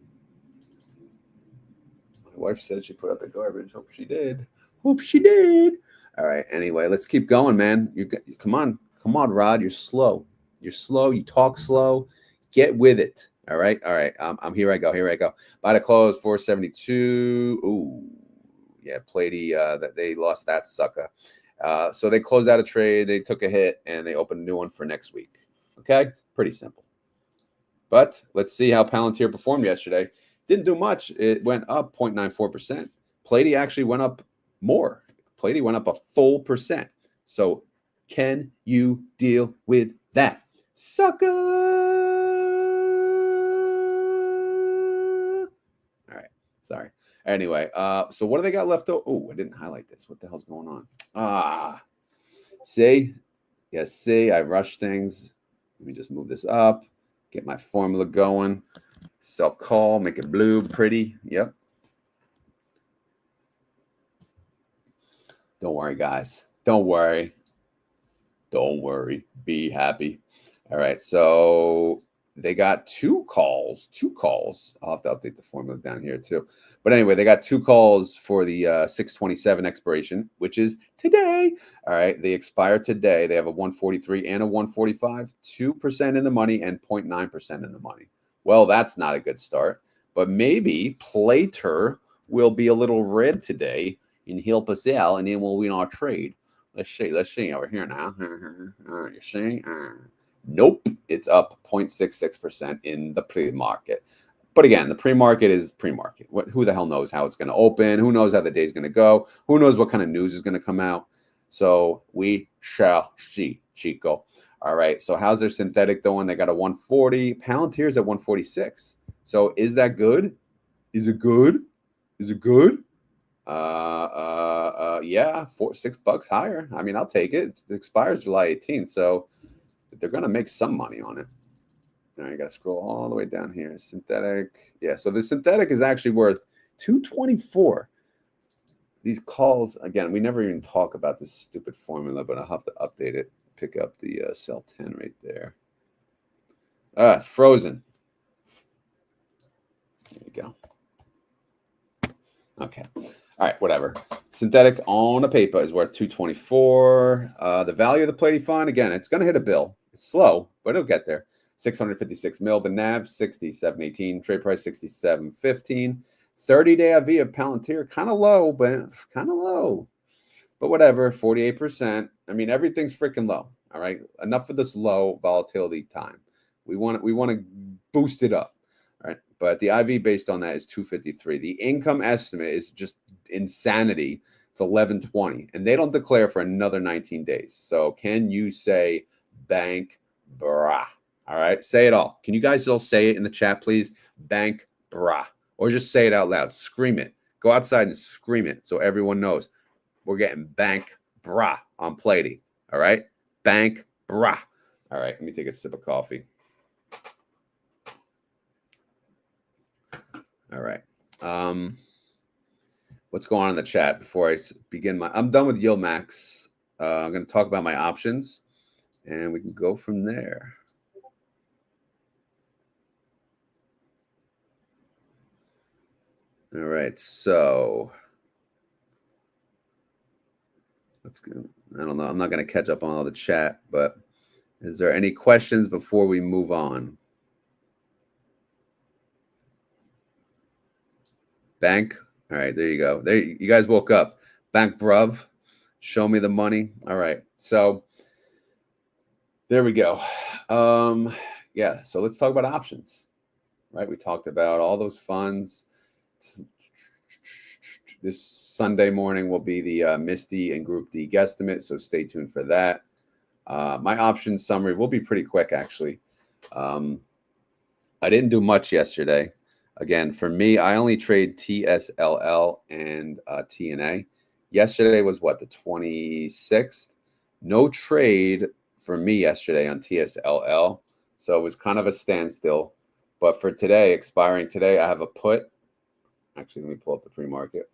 Speaker 1: My wife said she put out the garbage. Hope she did. All right. Anyway, let's keep going, man. Come on, Rod. You're slow. You talk slow. Get with it. All right. I'm here. I go. Buy to close 472. Ooh, yeah. PLTY. That they lost that sucker. So they closed out a trade. They took a hit and they opened a new one for next week. Okay. Pretty simple. But let's see how Palantir performed yesterday. Didn't do much. It went up 0.94%. PLTY actually went up more. PLTY went up a full %. So can you deal with that? Sucker! All right. Sorry. Anyway, so what do they got left? Oh, I didn't highlight this. What the hell's going on? See? Yes, see, I rushed things. Let me just move this up. Get my formula going. Sell call, make it blue, pretty. Yep. Don't worry, guys. Don't worry. Be happy. All right. So they got two calls. I'll have to update the formula down here too. But anyway, they got two calls for the 6/27 expiration, which is today. All right. They expire today. They have a 143 and a 145, 2% in the money and 0.9% in the money. Well, that's not a good start. But maybe Plater will be a little red today and help us out, and then we'll win our trade. Let's see over here now. You see? Nope. It's up 0.66% in the pre-market. But again, the pre-market is pre-market. Who the hell knows how it's going to open? Who knows how the day's going to go? Who knows what kind of news is going to come out? So we shall see, Chico. All right. So how's their synthetic doing? They got a 140. Palantir's at 146. So is that good? Is it good? Yeah, $6 higher. I mean, I'll take it. It expires July 18th, so they're gonna make some money on it. All right, I gotta scroll all the way down here. Synthetic, yeah. So the synthetic is actually worth 224. These calls again. We never even talk about this stupid formula, but I'll have to update it. Pick up the cell 10 right there. Frozen. There you go. Okay. All right, whatever. Synthetic on a paper is worth 224. The value of the PLTY fund, again, it's going to hit a bill. It's slow, but it'll get there. 656 mil. The NAV 67.18. Trade price 67.15. 30-day IV of Palantir, kind of low, but whatever. 48%. I mean, everything's freaking low. All right, enough of this low volatility time. We want to boost it up. All right, but the IV based on that is 253. The income estimate is just insanity. It's 1120, and they don't declare for another 19 days. So can you say bank brah? All right, say it all. Can you guys all say it in the chat, please? Bank brah, or just say it out loud. Scream it. Go outside and scream it so everyone knows we're getting bank brah on PLTY. All right. Bank, brah. All right. Let me take a sip of coffee. All right. What's going on in the chat before I begin I'm done with YieldMax. I'm going to talk about my options and we can go from there. All right. So let's go. I don't know. I'm not going to catch up on all the chat, but is there any questions before we move on? Bank. All right, there you go. There you guys woke up. Bank bruv. Show me the money. All right. So there we go. Yeah, so let's talk about options. Right? We talked about all those funds. This Sunday morning will be the MSTY and Group D guesstimate, so stay tuned for that. My options summary will be pretty quick, actually. I didn't do much yesterday. Again, for me, I only trade TSLL and TNA. Yesterday was what, the 26th? No trade for me yesterday on TSLL. So it was kind of a standstill. But for today, expiring today, I have a put. Actually, let me pull up the pre-market.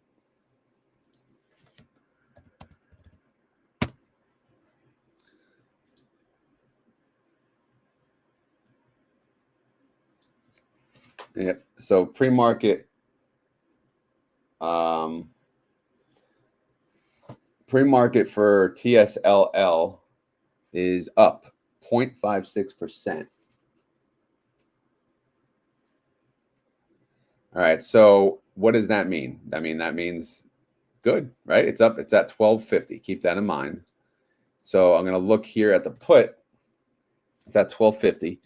Speaker 1: Yep. So pre-market, pre-market for TSLL is up 0.56%. All right. So what does that mean? I mean, that means good, right? It's up. It's at 1250. Keep that in mind. So I'm going to look here at the put. It's at 1250.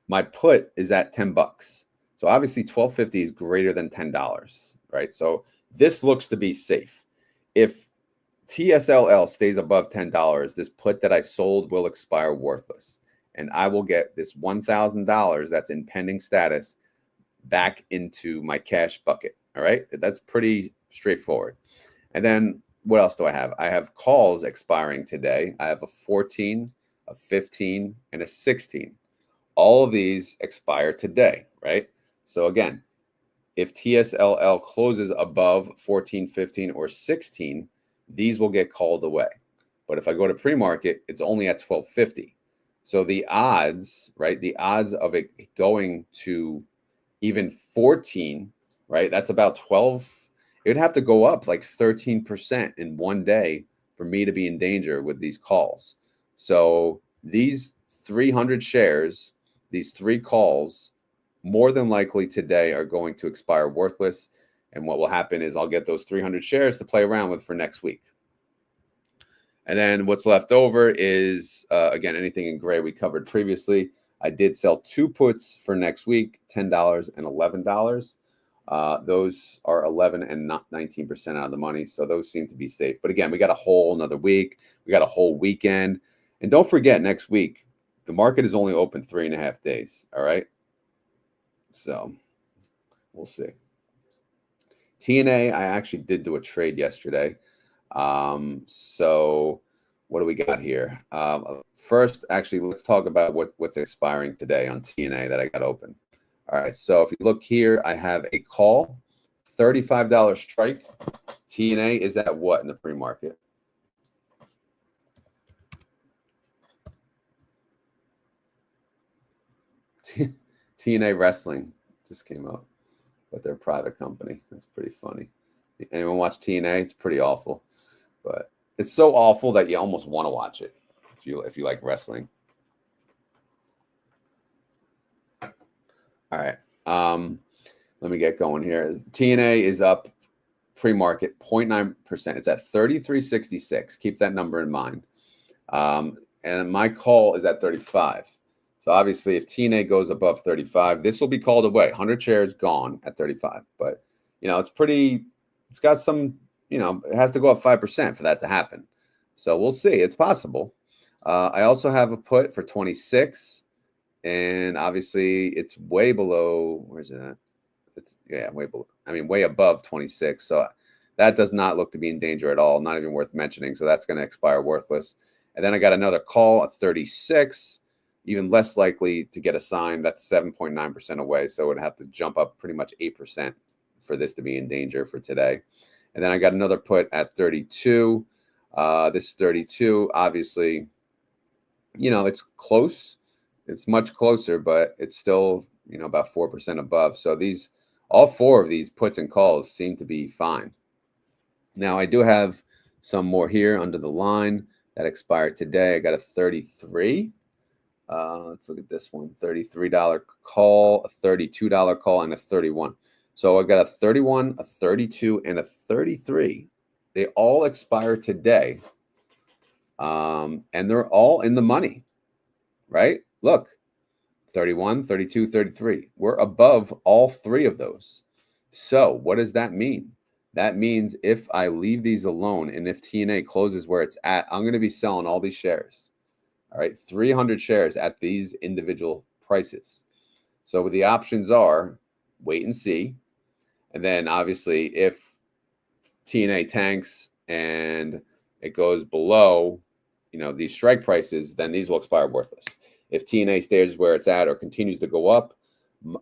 Speaker 1: My put is at 10 bucks. So obviously 1250 is greater than $10, right? So this looks to be safe. If TSLL stays above $10, this put that I sold will expire worthless. And I will get this $1,000 that's in pending status back into my cash bucket. All right. That's pretty straightforward. And then what else do I have? I have calls expiring today. I have a 14, a 15, and a 16. All of these expire today, right? So again, if TSLL closes above 14, 15, or 16, these will get called away. But if I go to pre-market, it's only at 1250. So the odds, right? The odds of it going to even 14, right? That's about 12. It would have to go up like 13% in one day for me to be in danger with these calls. So these 300 shares, these 3 calls, more than likely today are going to expire worthless. And what will happen is I'll get those 300 shares to play around with for next week. And then what's left over is, again, anything in gray we covered previously. I did sell 2 puts for next week, $10 and $11. Those are 11 and not 19% out of the money. So those seem to be safe. But again, we got a whole another week. We got a whole weekend. And don't forget, next week, the market is only open 3.5 days. All right. So we'll see. TNA, I actually did do a trade yesterday. So what do we got here? First, actually, let's talk about what's expiring today on TNA that I got open. All right, so if you look here, I have a call, $35 strike. TNA is at what in the pre-market? TNA Wrestling just came up, but they're a private company. That's pretty funny. Anyone watch TNA? It's pretty awful, but it's so awful that you almost want to watch it if you like wrestling. All right. Let me get going here. TNA is up pre-market 0.9%. It's at 33.66. Keep that number in mind. And my call is at 35. So obviously, if TNA goes above 35, this will be called away. 100 shares gone at 35. But, you know, it's got some, you know, it has to go up 5% for that to happen. So we'll see. It's possible. I also have a put for 26. And obviously, it's way below. Where's it at? It's, yeah, way below. I mean, way above 26. So that does not look to be in danger at all. Not even worth mentioning. So that's going to expire worthless. And then I got another call at 36, even less likely to get assigned. That's 7.9% away. So it would have to jump up pretty much 8% for this to be in danger for today. And then I got another put at 32. This 32, obviously, you know, it's close. It's much closer, but it's still, you know, about 4% above. So these, all four of these puts and calls seem to be fine. Now I do have some more here under the line that expired today. I got a 33. Let's look at this one. $33 call, a $32 call, and a 31. So I got a 31, a 32, and a 33. They all expire today. And they're all in the money, right? Look, 31, 32, 33. We're above all three of those. So what does that mean? That means if I leave these alone and if TNA closes where it's at, I'm going to be selling all these shares. All right, 300 shares at these individual prices. So the options are wait and see. And then obviously if TNA tanks and it goes below, you know, these strike prices, then these will expire worthless. If TNA stays where it's at or continues to go up,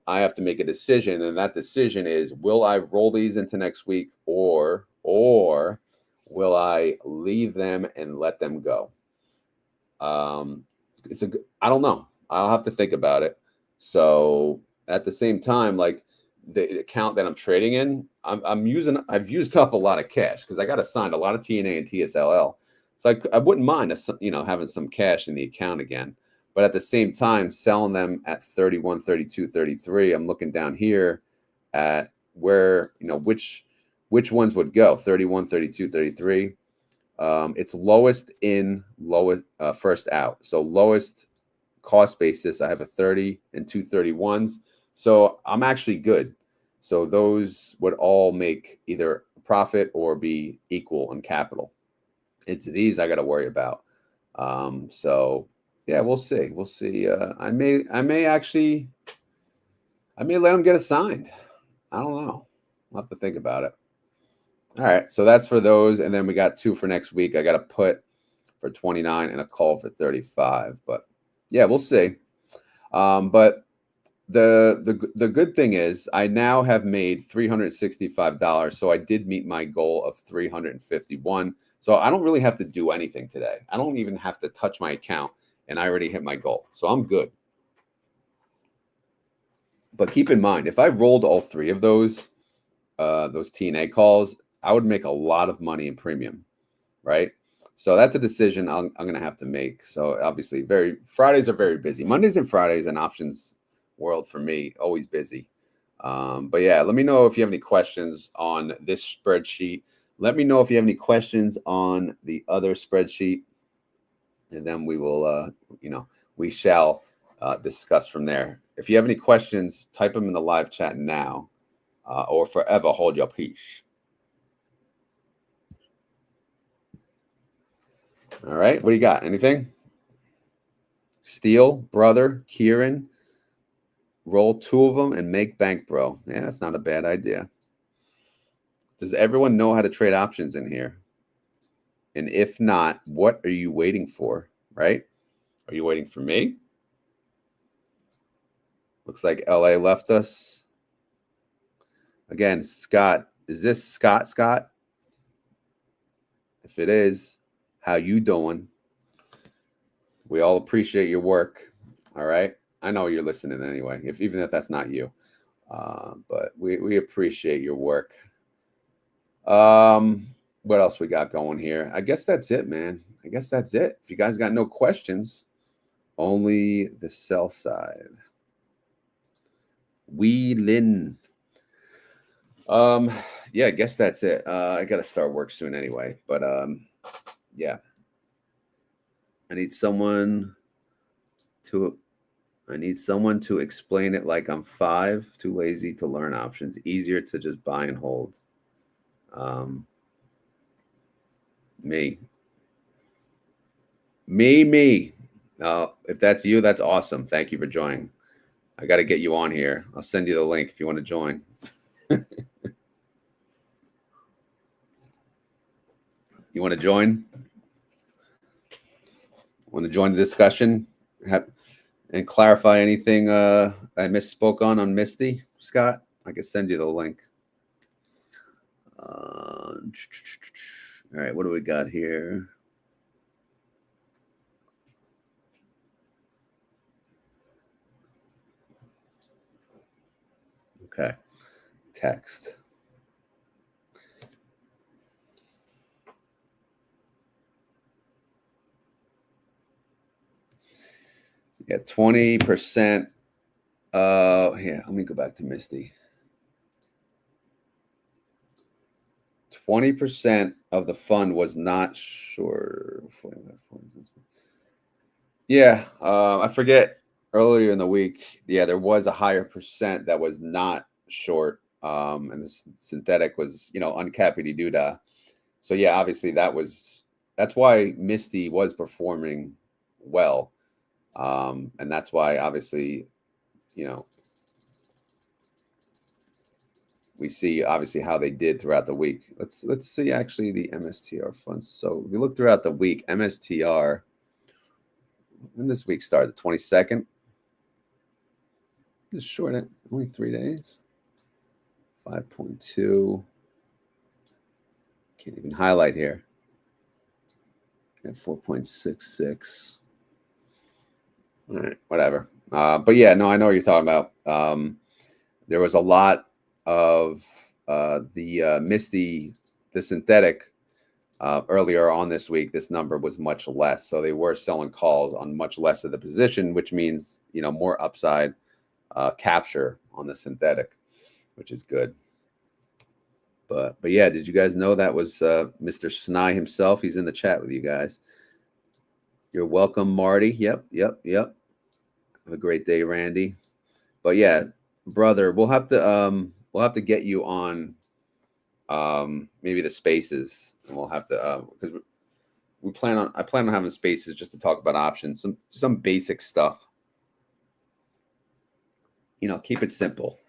Speaker 1: I have to make a decision, and that decision is, will I roll these into next week or will I leave them and let them go? I don't know. I'll have to think about it. So at the same time, like the account that I'm trading in, I've used up a lot of cash because I got assigned a lot of TNA and TSLL. So I wouldn't mind, you know, having some cash in the account again. But at the same time, selling them at 31, 32, 33, I'm looking down here at where, you know, which ones would go, 31, 32, 33. It's lowest in, lowest first out. So lowest cost basis, I have a 30 and two 31s. So I'm actually good. So those would all make either profit or be equal in capital. It's these I got to worry about. So yeah, we'll see. We'll see. I may let them get assigned. I don't know. I'll have to think about it. All right. So that's for those. And then we got two for next week. I got a put for 29 and a call for 35. But yeah, we'll see. But the good thing is I now have made $365. So I did meet my goal of 351. So I don't really have to do anything today. I don't even have to touch my account, and I already hit my goal. So I'm good. But keep in mind, if I rolled all three of those TNA calls, I would make a lot of money in premium, right? So that's a decision I'm going to have to make. So obviously, Fridays are very busy. Mondays and Fridays in options world for me, always busy. But yeah, let me know if you have any questions on this spreadsheet. Let me know if you have any questions on the other spreadsheet, and then we will, you know, we shall discuss from there. If you have any questions, type them in the live chat now, or forever hold your peace. All right, what do you got? Anything? Steele, brother, Kieran, roll two of them and make bank, bro. Yeah, that's not a bad idea. Does everyone know how to trade options in here? And if not, what are you waiting for, right? Are you waiting for me? Looks like LA left us. Again, Scott, is this Scott? If it is, how you doing? We all appreciate your work, all right? I know you're listening anyway, even if that's not you. But we appreciate your work. What else we got going here? I guess that's it, man. I guess that's it. If you guys got no questions, only the sell side. Wheelin. Yeah, I guess that's it. I got to start work soon anyway, but yeah. I need someone to explain it like I'm 5, too lazy to learn options, easier to just buy and hold. Me. If that's you, that's awesome. Thank you for joining. I got to get you on here. I'll send you the link if you want to join. You want to join? Want to join the discussion and clarify anything I misspoke on MSTY, Scott? I can send you the link. All right, what do we got here? Okay, text. Yeah, 20%. Here, let me go back to MSTY. 20% of the fund was not short. Yeah, I forget earlier in the week. Yeah, there was a higher percent that was not short, and the synthetic was, uncappity doodah. So yeah, obviously that's why MSTY was performing well, and that's why obviously, we see obviously how they did throughout the week. Let's see actually the MSTR funds. So if we look throughout the week, MSTR, when this week started, the 22nd. Just short it, only 3 days. 5.2. Can't even highlight here. At 4.66. All right, whatever. But yeah, no, I know what you're talking about. There was a lot of the MSTY, the synthetic, earlier on this week. This number was much less, so they were selling calls on much less of the position, which means more upside capture on the synthetic, which is good. But yeah, did you guys know that was Mr. SMCY himself? He's in the chat with you guys. You're welcome, Marty. Yep. Have a great day, Randy. But yeah, brother, we'll have to get you on maybe the spaces, and we'll have to because I plan on having spaces just to talk about options, some basic stuff. Keep it simple.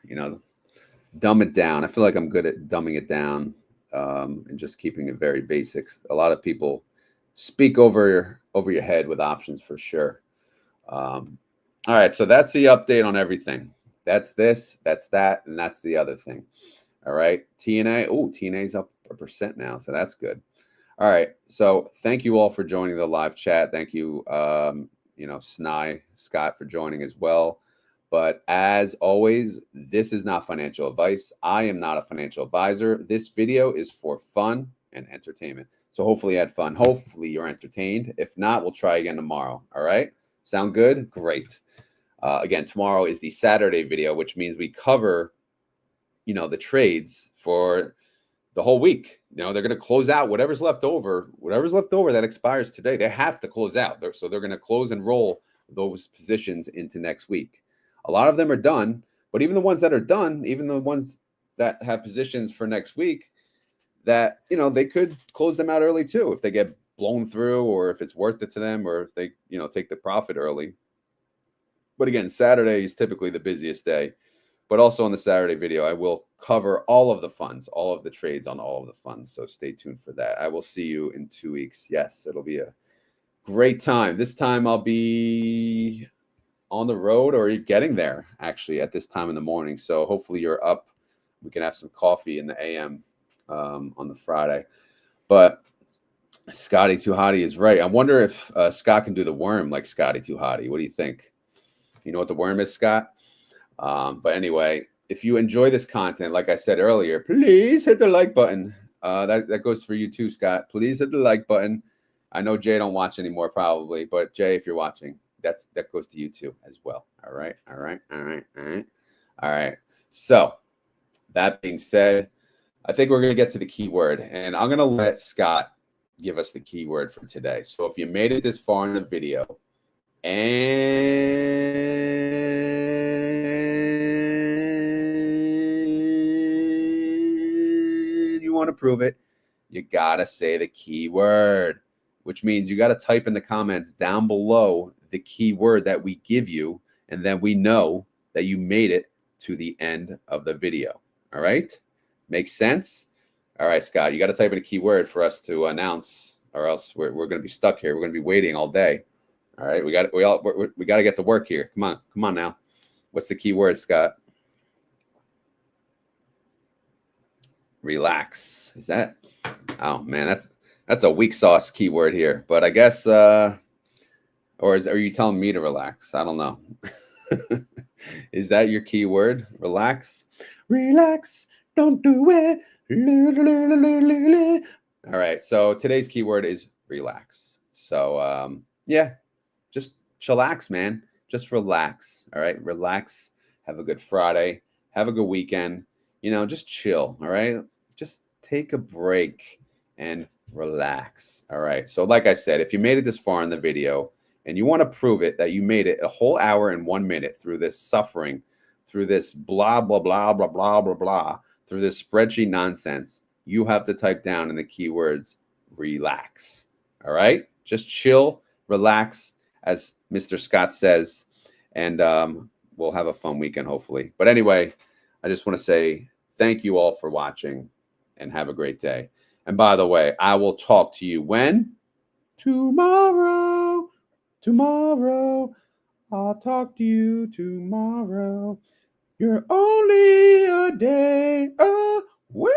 Speaker 1: Dumb it down. I feel like I'm good at dumbing it down and just keeping it very basics. A lot of people speak over your head with options for sure. All right, so that's the update on everything. That's this, that's that, and that's the other thing. All right, TNA. Oh, TNA's up 1% now, so that's good. All right, so thank you all for joining the live chat. Thank you, SMCY, Scott, for joining as well. But as always, this is not financial advice. I am not a financial advisor. This video is for fun and entertainment. So hopefully you had fun. Hopefully you're entertained. If not, we'll try again tomorrow. All right? Sound good? Great. Again, tomorrow is the Saturday video, which means we cover, the trades for the whole week. They're going to close out whatever's left over that expires today. They have to close out. So they're going to close and roll those positions into next week. A lot of them are done, but even the ones that are done, even the ones that have positions for next week, that, they could close them out early too if they get blown through, or if it's worth it to them, or if they, take the profit early. But again, Saturday is typically the busiest day. But also on the Saturday video, I will cover all of the funds, all of the trades on all of the funds. So stay tuned for that. I will see you in 2 weeks. Yes, it'll be a great time. This time I'll be on the road, or getting there actually at this time in the morning. So hopefully you're up. We can have some coffee in the AM on the Friday. But Scotty Too Hottie is right. I wonder if Scott can do the worm like Scotty Too Hottie. What do you think? You know what the worm is, Scott? But anyway, if you enjoy this content, like I said earlier, please hit the like button. That goes for you too, Scott. Please hit the like button. I know Jay don't watch anymore probably, but Jay, if you're watching, that goes to you too as well. All right. So that being said, I think we're going to get to the keyword, and I'm going to let Scott give us the keyword for today. So if you made it this far in the video and you want to prove it, you got to say the keyword, which means you got to type in the comments down below the keyword that we give you, and then we know that you made it to the end of the video. All right? Makes sense? All right, Scott, you got to type in a keyword for us to announce, or else we're going to be stuck here. We're going to be waiting all day. All right, we got to get to work here. Come on now. What's the key word, Scott? Relax. Is that? Oh man, that's a weak sauce keyword here. But I guess, or are you telling me to relax? I don't know. Is that your keyword? Relax. Relax. Don't do it. All right. So today's keyword is relax. So yeah, just chillax, man. Just relax. All right. Relax. Have a good Friday. Have a good weekend. Just chill. All right. Just take a break and relax. All right. So like I said, if you made it this far in the video and you want to prove it that you made it a whole hour and 1 minute through this suffering, through this blah, blah, blah, blah, blah, blah, blah, through this spreadsheet nonsense, you have to type down in the keywords relax. All right. Just chill, relax, as Mr. Scott says, and we'll have a fun weekend, hopefully. But anyway, I just want to say thank you all for watching and have a great day. And by the way, I will talk to you when? Tomorrow. I'll talk to you tomorrow. You're only a day away.